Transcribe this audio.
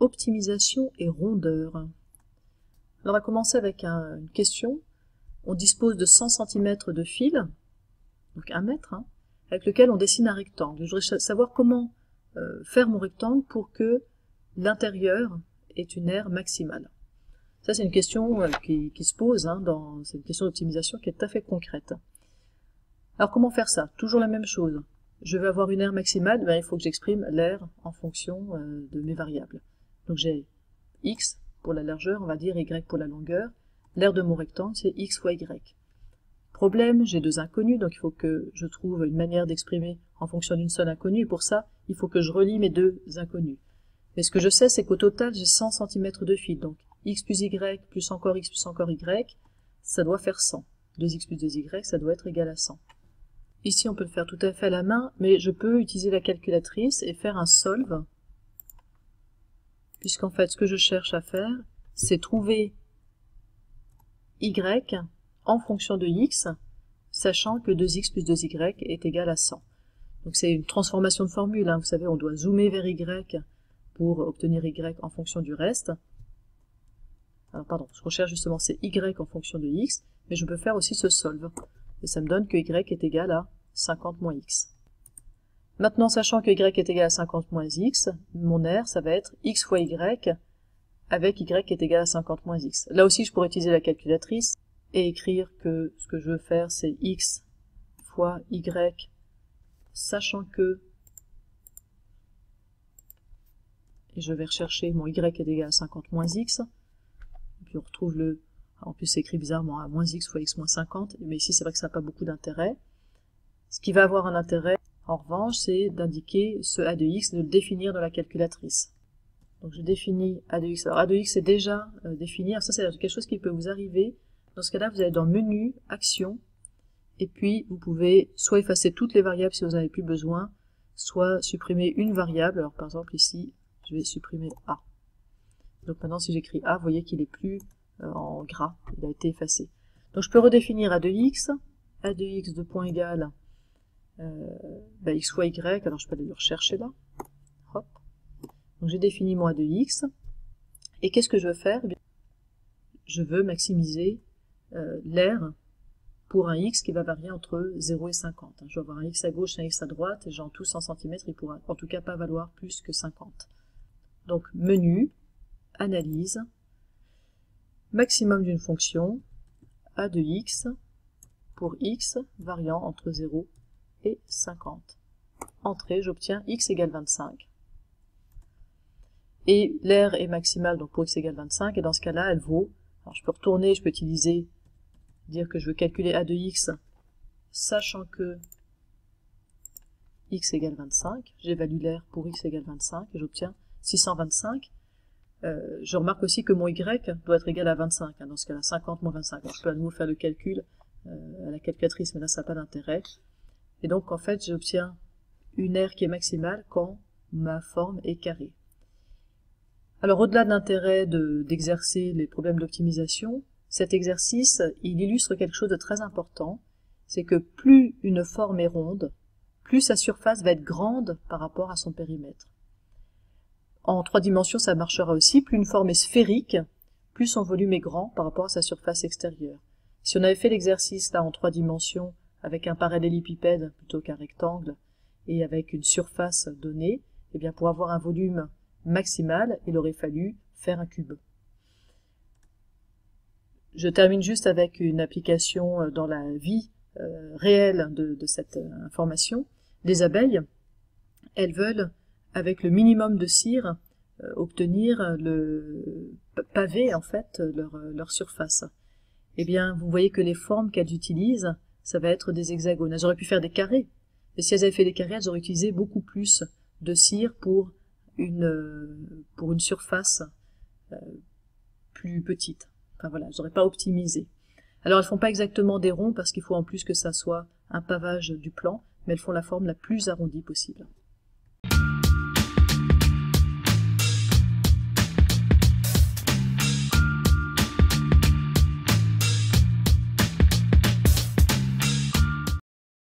Optimisation et rondeur. Alors on va commencer avec une question. On dispose de 100 cm de fil, donc 1 mètre, avec lequel on dessine un rectangle. Je voudrais savoir comment faire mon rectangle pour que l'intérieur ait une aire maximale. Ça, c'est une question qui se pose, c'est une question d'optimisation qui est tout à fait concrète. Alors comment faire ça? Toujours la même chose. Je veux avoir une aire maximale, il faut que j'exprime l'aire en fonction de mes variables. Donc j'ai x pour la largeur, on va dire y pour la longueur. L'aire de mon rectangle, c'est x fois y. Problème, j'ai deux inconnus, donc il faut que je trouve une manière d'exprimer en fonction d'une seule inconnue, et pour ça, il faut que je relie mes deux inconnus. Mais ce que je sais, c'est qu'au total, j'ai 100 cm de fil, donc x plus y plus encore y, ça doit faire 100. 2x plus 2y, ça doit être égal à 100. Ici, on peut le faire tout à fait à la main, mais je peux utiliser la calculatrice et faire un solve, puisqu'en fait, ce que je cherche à faire, c'est trouver y en fonction de x, sachant que 2x plus 2y est égal à 100. Donc c'est une transformation de formule, vous savez, on doit zoomer vers y pour obtenir y en fonction du reste. Alors pardon, ce qu'on cherche justement, c'est y en fonction de x, mais je peux faire aussi ce solve. Et ça me donne que y est égal à 50 moins x. Maintenant, sachant que y est égal à 50 moins x, mon aire, ça va être x fois y avec y est égal à 50 moins x. Là aussi, je pourrais utiliser la calculatrice et écrire que ce que je veux faire, c'est x fois y, sachant que, et je vais rechercher mon y est égal à 50 moins x, et puis on retrouve le, en plus c'est écrit bizarrement à moins x fois x moins 50, mais ici c'est vrai que ça n'a pas beaucoup d'intérêt. Ce qui va avoir un intérêt, en revanche, c'est d'indiquer ce a de x, de le définir dans la calculatrice. Donc je définis a de x. Alors a de x est déjà défini. Alors ça c'est quelque chose qui peut vous arriver. Dans ce cas-là, vous allez dans Menu, Action, et puis vous pouvez soit effacer toutes les variables si vous n'en avez plus besoin, soit supprimer une variable. Alors par exemple ici, je vais supprimer a. Donc maintenant si j'écris a, vous voyez qu'il n'est plus en gras, il a été effacé. Donc je peux redéfinir a de x de point égal x fois y, alors je peux aller le rechercher là. Hop. Donc j'ai défini mon a de x, et qu'est-ce que je veux faire? Je veux maximiser l'aire pour un x qui va varier entre 0 et 50. Je vais avoir un x à gauche, un x à droite, et j'ai en tout 100 cm, il pourra en tout cas pas valoir plus que 50. Donc menu, analyse, maximum d'une fonction, a de x pour x variant entre 0 et 50. Entrée, j'obtiens x égale 25. Et l'aire est maximale donc pour x égale 25, et dans ce cas-là, elle vaut, alors je peux retourner, je peux utiliser, dire que je veux calculer a de x, sachant que x égale 25, j'évalue l'aire pour x égale 25, et j'obtiens 625. Je remarque aussi que mon y doit être égal à 25, dans ce cas-là, 50 moins 25. Alors, je peux à nouveau faire le calcul à la calculatrice, mais là, ça n'a pas d'intérêt. Et donc, en fait, j'obtiens une aire qui est maximale quand ma forme est carrée. Alors, au-delà de l'intérêt d'exercer les problèmes d'optimisation, cet exercice, il illustre quelque chose de très important, c'est que plus une forme est ronde, plus sa surface va être grande par rapport à son périmètre. En 3 dimensions, ça marchera aussi, plus une forme est sphérique, plus son volume est grand par rapport à sa surface extérieure. Si on avait fait l'exercice là en 3 dimensions, avec un parallélépipède plutôt qu'un rectangle, et avec une surface donnée, eh bien pour avoir un volume maximal, il aurait fallu faire un cube. Je termine juste avec une application dans la vie réelle de cette information. Les abeilles, elles veulent, avec le minimum de cire, obtenir le pavé, en fait, leur surface. Eh bien, vous voyez que les formes qu'elles utilisent, ça va être des hexagones. Elles auraient pu faire des carrés, mais si elles avaient fait des carrés, elles auraient utilisé beaucoup plus de cire pour une surface plus petite. Enfin voilà, elles n'auraient pas optimisé. Alors elles font pas exactement des ronds parce qu'il faut en plus que ça soit un pavage du plan, mais elles font la forme la plus arrondie possible.